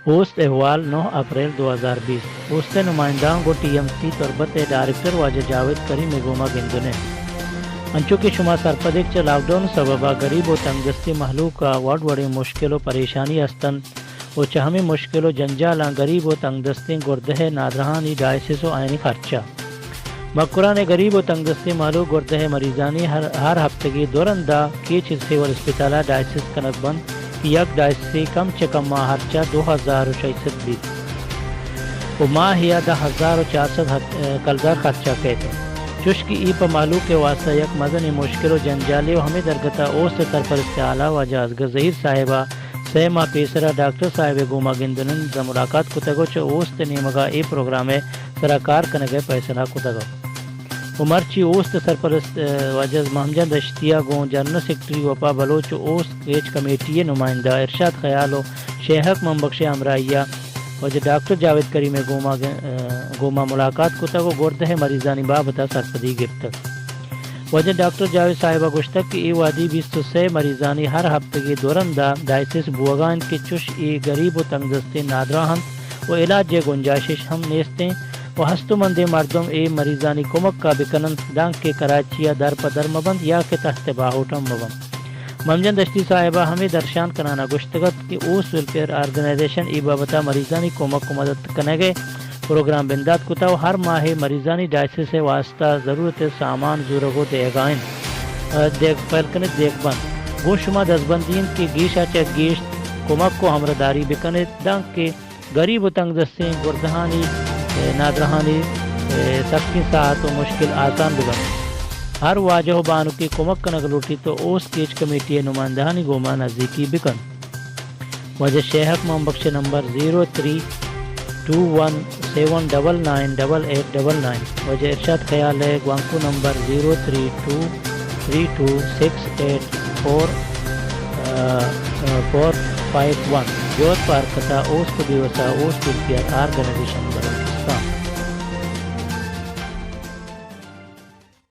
اوست احوال 9 اپریل 2020 اوست نمائندان کو T M C تربت director واجہ جاوید کریم گوما گندنے انچو کہ شما سرپدک چ لاک ڈاؤن سببا غریب و تنگ دستی محلوق کا واڈ وڑی مشکل و پریشانی استن و چہمی مشکل و جنجالاں غریب و تنگ دستی گردہ نادرہانی ڈائسس و آئینی خرچہ مکران غریب و تنگ دستی محلوق گردہ مریضانی ہر ہفتگی دورندہ کیچ سیول اسپتالہ ڈائسس کنک بند یک ڈائسی کم چکم ماہ خرچہ 2620 و ماہ یا 10,400 کلدار خرچہ کہتے چشکی ای پا معلوم کے واسطہ یک مدنی مشکل و جنجالی و ہمیں درگتا اوست سرپرست اعلیٰ و جازگر ظہیر صاحبہ سیما پیسرا ڈاکٹر صاحب گوما گندنن دا ملاقات کتگو چا اوست نیمگا ای پروگرام سراکار کنگے پیسنا کتگو عمرچی اوست سرپرست وجز محمد اشتیا گون جنرل سیکٹری وپا بلوچ اوست کیچ کمیٹی نمائندہ ارشاد خیال و شیخک منبخش امرائیہ وجہ ڈاکٹر جاوید کریم گوما ملاقات کتگو گردہ مریضانی بابتا سرپدی گفتگ وجہ ڈاکٹر جاوید صاحبہ گشتک کہ ای وادی 23 مریضانی ہر ہفتگی دورندہ ڈائسس بوگان کی چش ای غریب و تنگ دستی نادراہن و علاج گنجائش ہم نیستیں و ہستو مندے مردم ای مریضانی کمک کا بکنن دانک کے کراچیا در پدر مبند یا کہ تحت باہوٹم مبند ممجن دشتی صاحبہ ہمیں درشان کنانا گشتگت کہ اوس ویلفیئر آرگنائزیشن ای بابتا مریضانی کمک کو مدد کنگے پروگرام بندات کتاو ہر ماہ مریضانی ڈائسس سے واسطہ ضرورت سامان زورگو دیگائن دیکھ پلکنت دیکھ بند گو شما دزبندین کی گیشا چک گیشت کمک کو ہمرداری بکنت دانک کے غریب و تنگ دستیں گردہانی نادرہانی سختی ساعت و مشکل آسان بگن ہر واجہ بانو کی کمک کنگ لوٹی تو اوس کیچ کمیٹی نمائندہانی گوما نزدیکی بکن وجہ شیخک منبخش نمبر 0321799899 وجہ ارشاد خیال ہے گوانکو نمبر 0323268451 جوت پار کتا اوس کو دیوسا اوس ویلفیئر آرگنائزیشن برو